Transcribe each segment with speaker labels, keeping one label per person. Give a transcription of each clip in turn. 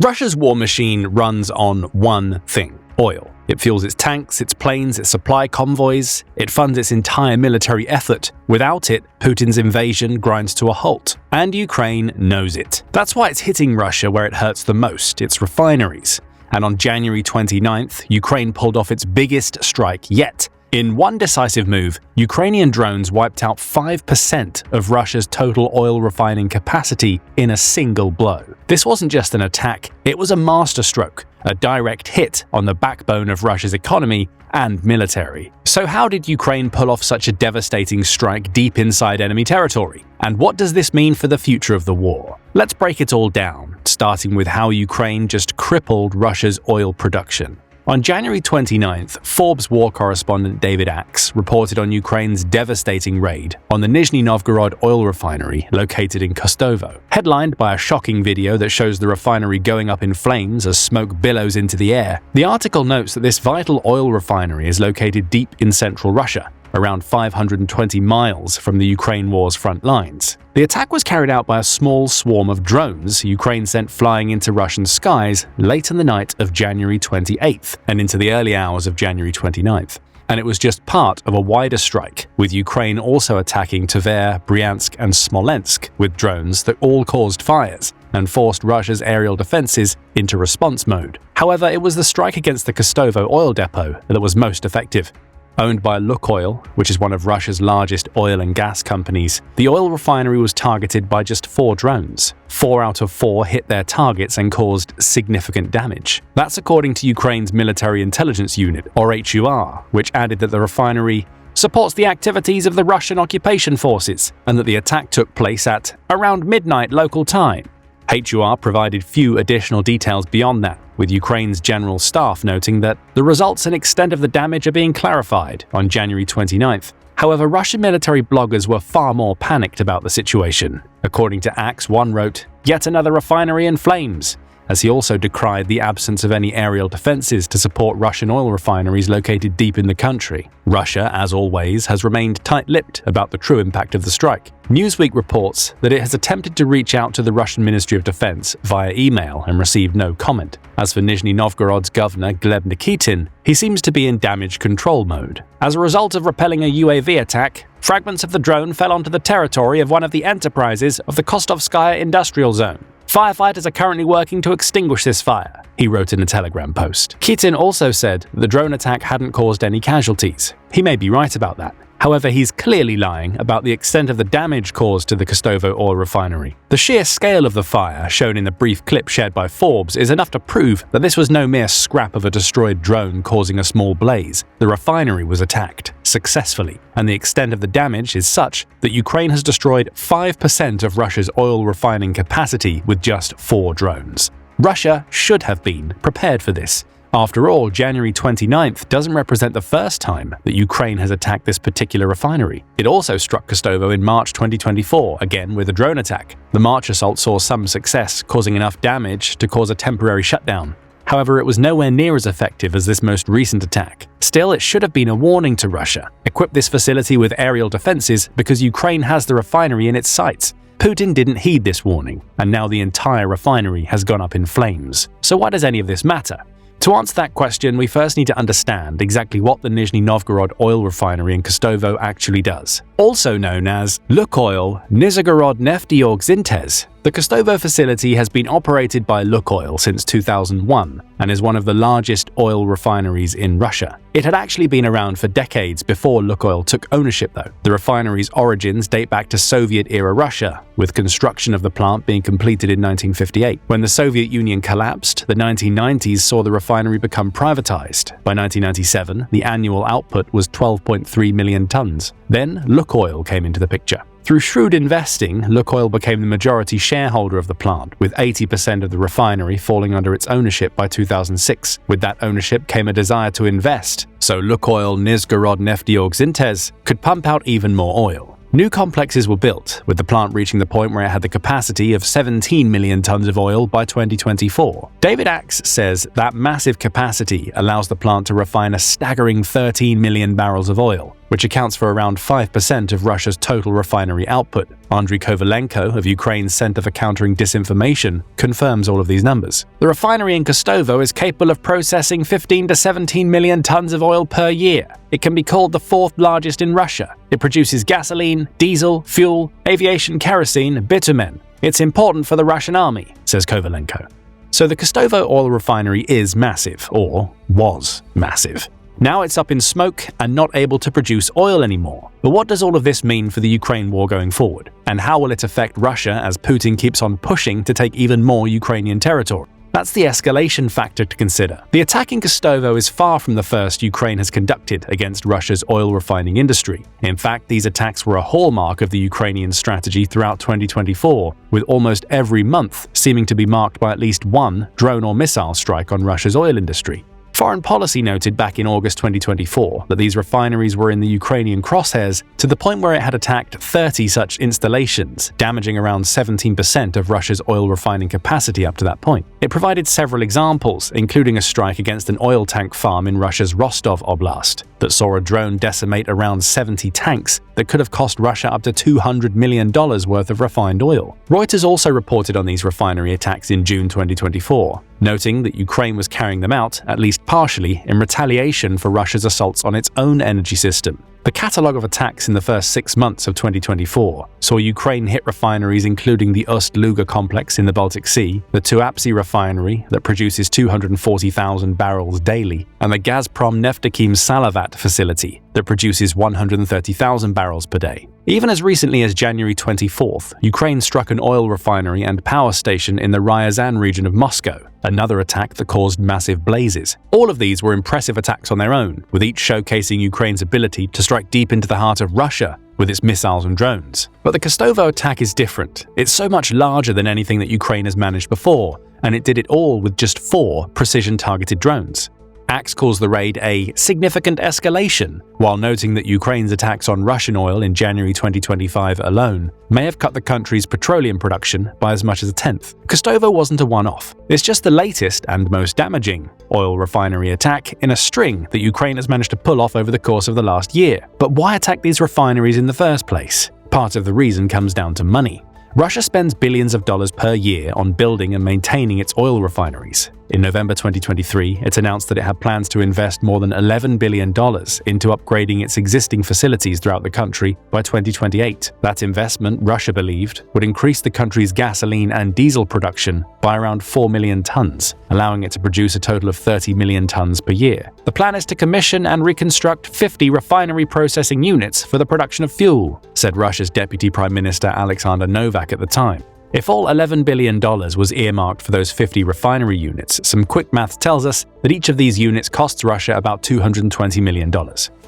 Speaker 1: Russia's war machine runs on one thing: oil. It fuels its tanks, its planes, its supply convoys. It funds its entire military effort. Without it, Putin's invasion grinds to a halt. And Ukraine knows it. That's why it's hitting Russia where it hurts the most: its refineries. And on January 29th, Ukraine pulled off its biggest strike yet. In one decisive move, Ukrainian drones wiped out 5% of Russia's total oil refining capacity in a single blow. This wasn't just an attack, it was a masterstroke, a direct hit on the backbone of Russia's economy and military. So how did Ukraine pull off such a devastating strike deep inside enemy territory? And what does this mean for the future of the war? Let's break it all down, starting with how Ukraine just crippled Russia's oil production. On January 29th, Forbes war correspondent David Axe reported on Ukraine's devastating raid on the Nizhny Novgorod oil refinery located in Kostovo. Headlined by a shocking video that shows the refinery going up in flames as smoke billows into the air, the article notes that this vital oil refinery is located deep in central Russia, around 520 miles from the Ukraine war's front lines. The attack was carried out by a small swarm of drones Ukraine sent flying into Russian skies late in the night of January 28th and into the early hours of January 29th. And it was just part of a wider strike, with Ukraine also attacking Tver, Bryansk, and Smolensk with drones that all caused fires and forced Russia's aerial defenses into response mode. However, it was the strike against the Kostovo oil depot that was most effective. Owned by Lukoil, which is one of Russia's largest oil and gas companies, the oil refinery was targeted by just 4 drones. 4 out of 4 hit their targets and caused significant damage. That's according to Ukraine's Military Intelligence Unit, or HUR, which added that the refinery supports the activities of the Russian occupation forces and that the attack took place at around midnight local time. HUR provided few additional details beyond that, with Ukraine's general staff noting that the results and extent of the damage are being clarified on January 29th. However, Russian military bloggers were far more panicked about the situation. According to Axe, one wrote, "Yet another refinery in flames," as he also decried the absence of any aerial defenses to support Russian oil refineries located deep in the country. Russia, as always, has remained tight-lipped about the true impact of the strike. Newsweek reports that it has attempted to reach out to the Russian Ministry of Defense via email and received no comment. As for Nizhny Novgorod's governor Gleb Nikitin, he seems to be in damage control mode. As a result of repelling a UAV attack, fragments of the drone fell onto the territory of one of the enterprises of the Kostovskaya industrial zone. Firefighters are currently working to extinguish this fire, he wrote in a Telegram post. Kitin also said the drone attack hadn't caused any casualties. He may be right about that. However, he's clearly lying about the extent of the damage caused to the Kostovo oil refinery. The sheer scale of the fire, shown in the brief clip shared by Forbes, is enough to prove that this was no mere scrap of a destroyed drone causing a small blaze. The refinery was attacked successfully, and the extent of the damage is such that Ukraine has destroyed 5% of Russia's oil refining capacity with just 4 drones. Russia should have been prepared for this. After all, January 29th doesn't represent the first time that Ukraine has attacked this particular refinery. It also struck Kostovo in March 2024, again with a drone attack. The March assault saw some success, causing enough damage to cause a temporary shutdown. However, it was nowhere near as effective as this most recent attack. Still, it should have been a warning to Russia. Equip this facility with aerial defenses because Ukraine has the refinery in its sights. Putin didn't heed this warning, and now the entire refinery has gone up in flames. So why does any of this matter? To answer that question, we first need to understand exactly what the Nizhny Novgorod oil refinery in Kostovo actually does. Also known as Lukoil Nizhegorod Nefteyorgzintes, the Kostovo facility has been operated by Lukoil since 2001 and is one of the largest oil refineries in Russia. It had actually been around for decades before Lukoil took ownership though. The refinery's origins date back to Soviet-era Russia, with construction of the plant being completed in 1958. When the Soviet Union collapsed, the 1990s saw the refinery become privatized. By 1997, the annual output was 12.3 million tons. Then Lukoil came into the picture. Through shrewd investing, Lukoil became the majority shareholder of the plant, with 80% of the refinery falling under its ownership by 2006. With that ownership came a desire to invest, so Lukoil Nizhegorod Nefteyorgzintes could pump out even more oil. New complexes were built, with the plant reaching the point where it had the capacity of 17 million tons of oil by 2024. David Axe says that massive capacity allows the plant to refine a staggering 13 million barrels of oil. which accounts for around 5% of Russia's total refinery output. Andriy Kovalenko of Ukraine's Center for Countering Disinformation confirms all of these numbers. The refinery in Kostovo is capable of processing 15 to 17 million tons of oil per year. It can be called the fourth largest in Russia. It produces gasoline, diesel, fuel, aviation kerosene, bitumen. It's important for the Russian army, says Kovalenko. So the Kostovo oil refinery is massive, or was massive. Now it's up in smoke and not able to produce oil anymore. But what does all of this mean for the Ukraine war going forward? And how will it affect Russia as Putin keeps on pushing to take even more Ukrainian territory? That's the escalation factor to consider. The attack in Kostovo is far from the first Ukraine has conducted against Russia's oil refining industry. In fact, these attacks were a hallmark of the Ukrainian strategy throughout 2024, with almost every month seeming to be marked by at least one drone or missile strike on Russia's oil industry. Foreign policy noted back in August 2024 that these refineries were in the Ukrainian crosshairs to the point where it had attacked 30 such installations, damaging around 17% of Russia's oil refining capacity up to that point. It provided several examples, including a strike against an oil tank farm in Russia's Rostov Oblast that saw a drone decimate around 70 tanks that could have cost Russia up to $200 million worth of refined oil. Reuters also reported on these refinery attacks in June 2024, noting that Ukraine was carrying them out, at least partially, in retaliation for Russia's assaults on its own energy system. The catalogue of attacks in the first 6 months of 2024 saw Ukraine hit refineries including the Ust-Luga complex in the Baltic Sea, the Tuapse refinery that produces 240,000 barrels daily, and the Gazprom Neftekhim Salavat facility that produces 130,000 barrels per day. Even as recently as January 24th, Ukraine struck an oil refinery and power station in the Ryazan region of Moscow, another attack that caused massive blazes. All of these were impressive attacks on their own, with each showcasing Ukraine's ability to strike deep into the heart of Russia with its missiles and drones. But the Kostovo attack is different. It's so much larger than anything that Ukraine has managed before, and it did it all with just 4 precision-targeted drones. Axe calls the raid a significant escalation, while noting that Ukraine's attacks on Russian oil in January 2025 alone may have cut the country's petroleum production by as much as a tenth. Kostovo wasn't a one-off. It's just the latest and most damaging oil refinery attack in a string that Ukraine has managed to pull off over the course of the last year. But why attack these refineries in the first place? Part of the reason comes down to money. Russia spends billions of dollars per year on building and maintaining its oil refineries. In November 2023, it announced that it had plans to invest more than $11 billion into upgrading its existing facilities throughout the country by 2028. That investment, Russia believed, would increase the country's gasoline and diesel production by around 4 million tons, allowing it to produce a total of 30 million tons per year. The plan is to commission and reconstruct 50 refinery processing units for the production of fuel, said Russia's Deputy Prime Minister Alexander Novak at the time. If all $11 billion was earmarked for those 50 refinery units, some quick math tells us that each of these units costs Russia about $220 million.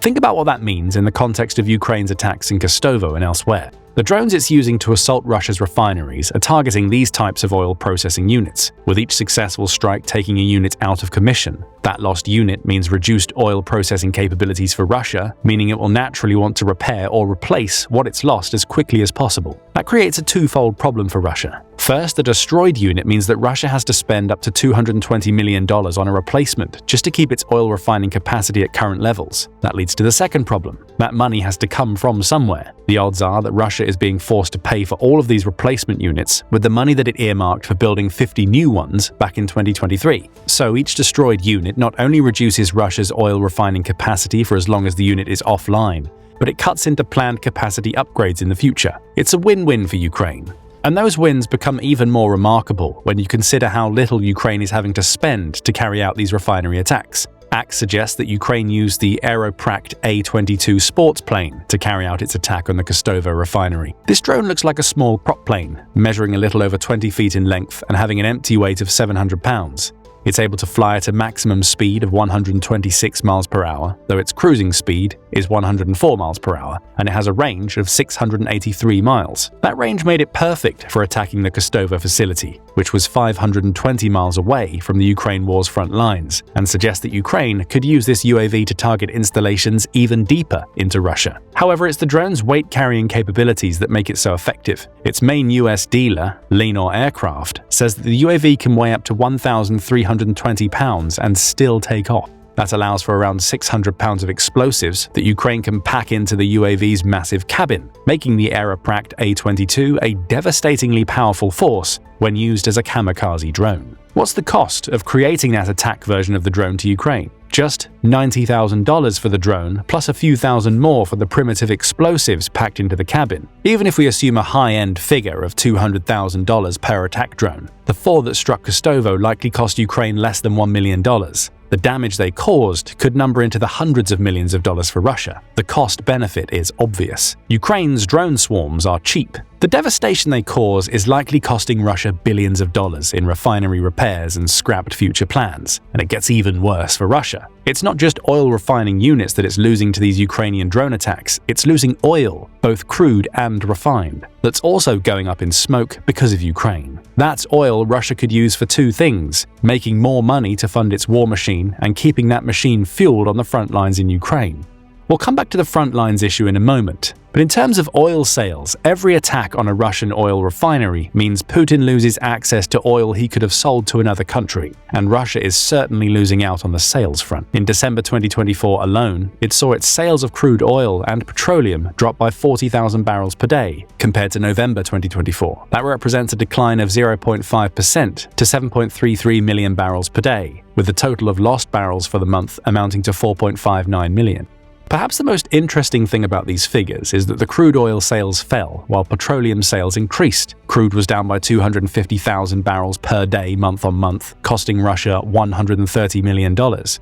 Speaker 1: Think about what that means in the context of Ukraine's attacks in Kostovo and elsewhere. The drones it's using to assault Russia's refineries are targeting these types of oil processing units, with each successful strike taking a unit out of commission. That lost unit means reduced oil processing capabilities for Russia, meaning it will naturally want to repair or replace what it's lost as quickly as possible. That creates a twofold problem for Russia. First, the destroyed unit means that Russia has to spend up to $220 million on a replacement just to keep its oil refining capacity at current levels. That leads to the second problem. That money has to come from somewhere. The odds are that Russia is being forced to pay for all of these replacement units with the money that it earmarked for building 50 new ones back in 2023. So each destroyed unit not only reduces Russia's oil refining capacity for as long as the unit is offline, but it cuts into planned capacity upgrades in the future. It's a win-win for Ukraine. And those wins become even more remarkable when you consider how little Ukraine is having to spend to carry out these refinery attacks. Axe suggests that Ukraine used the Aeropract A-22 sports plane to carry out its attack on the Kostovo refinery. This drone looks like a small prop plane, measuring a little over 20 feet in length and having an empty weight of 700 pounds. It's able to fly at a maximum speed of 126 miles per hour, though its cruising speed is 104 miles per hour, and it has a range of 683 miles. That range made it perfect for attacking the Kostovo facility, which was 520 miles away from the Ukraine war's front lines, and suggests that Ukraine could use this UAV to target installations even deeper into Russia. However, it's the drone's weight-carrying capabilities that make it so effective. Its main US dealer, Lenor Aircraft, says that the UAV can weigh up to 1,320 pounds and still take off. That allows for around 600 pounds of explosives that Ukraine can pack into the UAV's massive cabin, making the Aeropract A-22 a devastatingly powerful force when used as a kamikaze drone. What's the cost of creating that attack version of the drone to Ukraine? Just $90,000 for the drone, plus a few thousand more for the primitive explosives packed into the cabin. Even if we assume a high-end figure of $200,000 per attack drone, the 4 that struck Kostovo likely cost Ukraine less than $1 million. The damage they caused could number into the hundreds of millions of dollars for Russia. The cost-benefit is obvious. Ukraine's drone swarms are cheap. The devastation they cause is likely costing Russia billions of dollars in refinery repairs and scrapped future plans. And it gets even worse for Russia. It's not just oil refining units that it's losing to these Ukrainian drone attacks, it's losing oil, both crude and refined, that's also going up in smoke because of Ukraine. That's oil Russia could use for 2 things: making more money to fund its war machine and keeping that machine fueled on the front lines in Ukraine. We'll come back to the front lines issue in a moment, but in terms of oil sales, every attack on a Russian oil refinery means Putin loses access to oil he could have sold to another country, and Russia is certainly losing out on the sales front. In December 2024 alone, it saw its sales of crude oil and petroleum drop by 40,000 barrels per day, compared to November 2024. That represents a decline of 0.5% to 7.33 million barrels per day, with the total of lost barrels for the month amounting to 4.59 million. Perhaps the most interesting thing about these figures is that the crude oil sales fell while petroleum sales increased. Crude was down by 250,000 barrels per day month on month, costing Russia $130 million.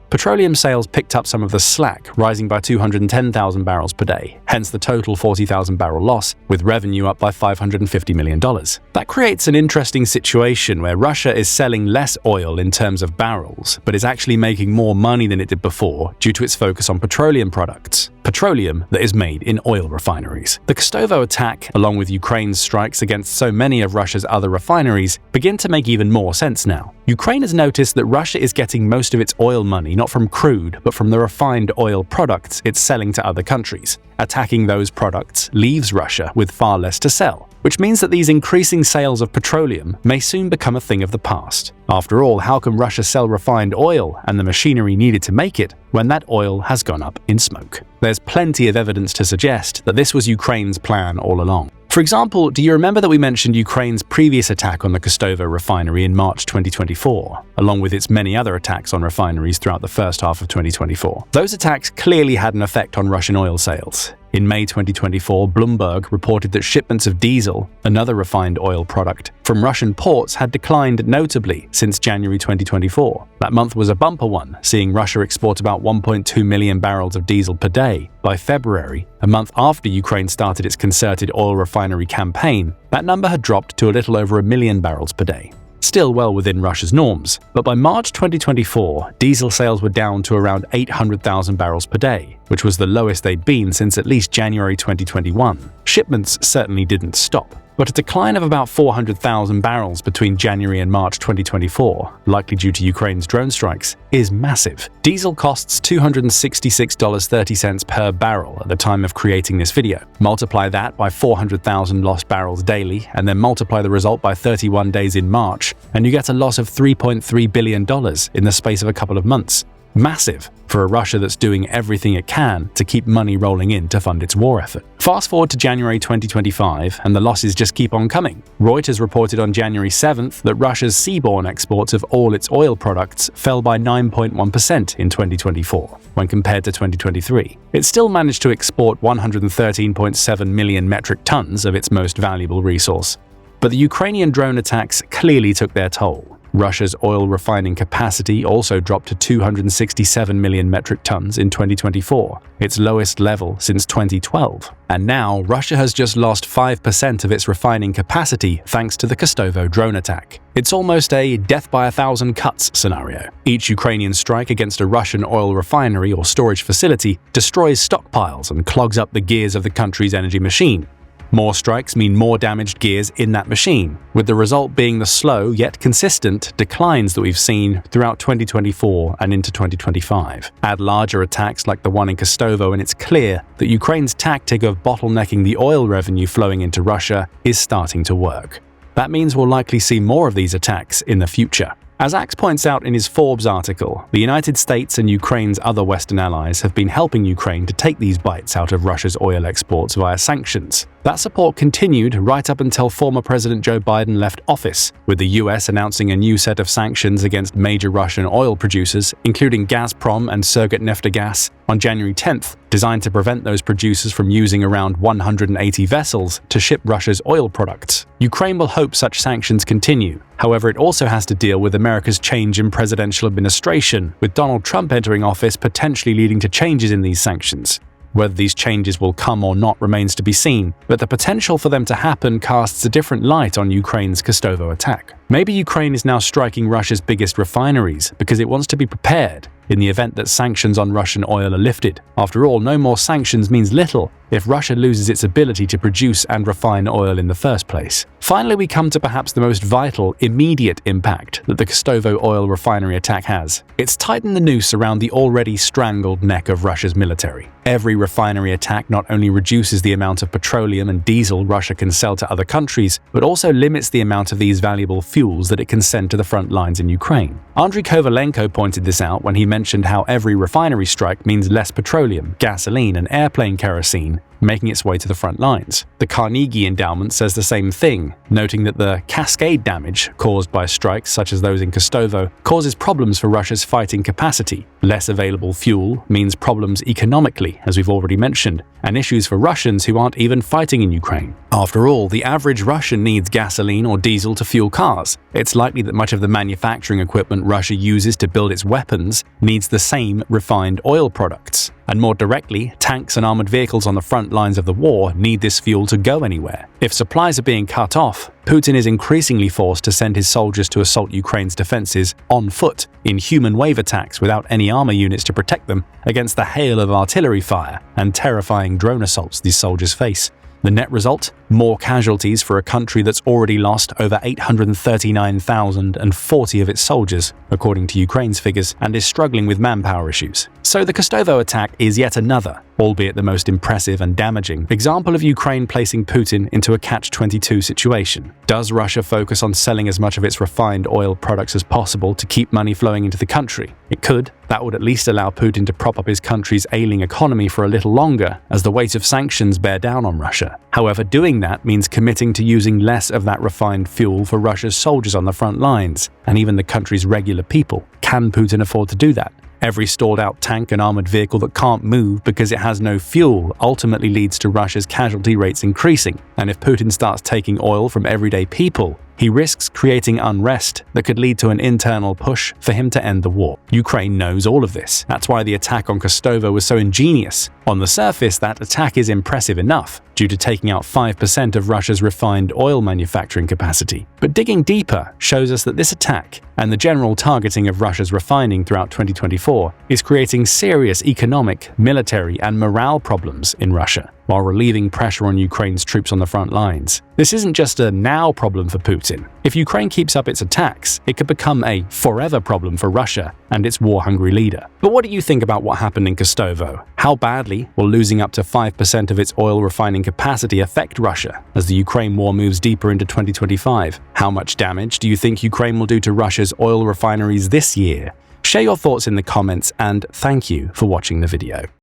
Speaker 1: Petroleum sales picked up some of the slack, rising by 210,000 barrels per day, hence the total 40,000 barrel loss, with revenue up by $550 million. That creates an interesting situation where Russia is selling less oil in terms of barrels, but is actually making more money than it did before due to its focus on petroleum products. Petroleum that is made in oil refineries. The Kostovo attack, along with Ukraine's strikes against so many of Russia's other refineries, begin to make even more sense now. Ukraine has noticed that Russia is getting most of its oil money not from crude, but from the refined oil products it's selling to other countries. Attacking those products leaves Russia with far less to sell, which means that these increasing sales of petroleum may soon become a thing of the past. After all, how can Russia sell refined oil and the machinery needed to make it when that oil has gone up in smoke? There's plenty of evidence to suggest that this was Ukraine's plan all along. For example, do you remember that we mentioned Ukraine's previous attack on the Kostovo refinery in March 2024, along with its many other attacks on refineries throughout the first half of 2024? Those attacks clearly had an effect on Russian oil sales. In May 2024, Bloomberg reported that shipments of diesel, another refined oil product, from Russian ports had declined notably since January 2024. That month was a bumper one, seeing Russia export about 1.2 million barrels of diesel per day. By February, a month after Ukraine started its concerted oil refinery campaign, that number had dropped to a little over 1 million barrels per day. Still well within Russia's norms, but by March 2024, diesel sales were down to around 800,000 barrels per day, which was the lowest they'd been since at least January 2021. Shipments certainly didn't stop, but a decline of about 400,000 barrels between January and March 2024, likely due to Ukraine's drone strikes, is massive. Diesel costs $266.30 per barrel at the time of creating this video. Multiply that by 400,000 lost barrels daily, and then multiply the result by 31 days in March, and you get a loss of $3.3 billion in the space of a couple of months. Massive for a Russia that's doing everything it can to keep money rolling in to fund its war effort. Fast forward to January 2025, and the losses just keep on coming. Reuters reported on January 7th that Russia's seaborne exports of all its oil products fell by 9.1% in 2024 when compared to 2023. It still managed to export 113.7 million metric tons of its most valuable resource. But the Ukrainian drone attacks clearly took their toll. Russia's oil refining capacity also dropped to 267 million metric tons in 2024, its lowest level since 2012. And now, Russia has just lost 5% of its refining capacity thanks to the Kostovo drone attack. It's almost a death by 1,000 cuts scenario. Each Ukrainian strike against a Russian oil refinery or storage facility destroys stockpiles and clogs up the gears of the country's energy machine. More strikes mean more damaged gears in that machine, with the result being the slow yet consistent declines that we've seen throughout 2024 and into 2025. Add larger attacks like the one in Kostovo and it's clear that Ukraine's tactic of bottlenecking the oil revenue flowing into Russia is starting to work. That means we'll likely see more of these attacks in the future. As Axe points out in his Forbes article, the United States and Ukraine's other Western allies have been helping Ukraine to take these bites out of Russia's oil exports via sanctions. That support continued right up until former President Joe Biden left office, with the US announcing a new set of sanctions against major Russian oil producers, including Gazprom and Surgutneftegas, on January 10th, designed to prevent those producers from using around 180 vessels to ship Russia's oil products. Ukraine will hope such sanctions continue. However, it also has to deal with America's change in presidential administration, with Donald Trump entering office potentially leading to changes in these sanctions. Whether these changes will come or not remains to be seen, but the potential for them to happen casts a different light on Ukraine's Kostovo attack. Maybe Ukraine is now striking Russia's biggest refineries because it wants to be prepared in the event that sanctions on Russian oil are lifted. After all, no more sanctions means little if Russia loses its ability to produce and refine oil in the first place. Finally, we come to perhaps the most vital, immediate impact that the Kostovo oil refinery attack has. It's tightened the noose around the already strangled neck of Russia's military. Every refinery attack not only reduces the amount of petroleum and diesel Russia can sell to other countries, but also limits the amount of these valuable fuels that it can send to the front lines in Ukraine. Andriy Kovalenko pointed this out when he mentioned how every refinery strike means less petroleum, gasoline, and airplane kerosene making its way to the front lines. The Carnegie Endowment says the same thing, noting that the cascade damage caused by strikes such as those in Kostovo causes problems for Russia's fighting capacity. Less available fuel means problems economically, as we've already mentioned, and issues for Russians who aren't even fighting in Ukraine. After all, the average Russian needs gasoline or diesel to fuel cars. It's likely that much of the manufacturing equipment Russia uses to build its weapons needs the same refined oil products. And more directly, tanks and armored vehicles on the front lines of the war need this fuel to go anywhere. If supplies are being cut off, Putin is increasingly forced to send his soldiers to assault Ukraine's defenses on foot in human wave attacks without any armor units to protect them against the hail of artillery fire and terrifying drone assaults these soldiers face. The net result? More casualties for a country that's already lost over 839,040 of its soldiers, according to Ukraine's figures, and is struggling with manpower issues. So the Kostovo attack is yet another, albeit the most impressive and damaging, example of Ukraine placing Putin into a catch-22 situation. Does Russia focus on selling as much of its refined oil products as possible to keep money flowing into the country? It could. That would at least allow Putin to prop up his country's ailing economy for a little longer, as the weight of sanctions bear down on Russia. However, doing that means committing to using less of that refined fuel for Russia's soldiers on the front lines, and even the country's regular people. Can Putin afford to do that? Every stalled-out tank and armored vehicle that can't move because it has no fuel ultimately leads to Russia's casualty rates increasing, and if Putin starts taking oil from everyday people, he risks creating unrest that could lead to an internal push for him to end the war. Ukraine knows all of this. That's why the attack on Kostovo was so ingenious. On the surface, that attack is impressive enough, due to taking out 5% of Russia's refined oil manufacturing capacity. But digging deeper shows us that this attack, and the general targeting of Russia's refining throughout 2024, is creating serious economic, military, and morale problems in Russia, while relieving pressure on Ukraine's troops on the front lines. This isn't just a now problem for Putin. If Ukraine keeps up its attacks, it could become a forever problem for Russia and its war-hungry leader. But what do you think about what happened in Kostovo? How badly will losing up to 5% of its oil refining capacity affect Russia as the Ukraine war moves deeper into 2025? How much damage do you think Ukraine will do to Russia's oil refineries this year? Share your thoughts in the comments, and thank you for watching the video.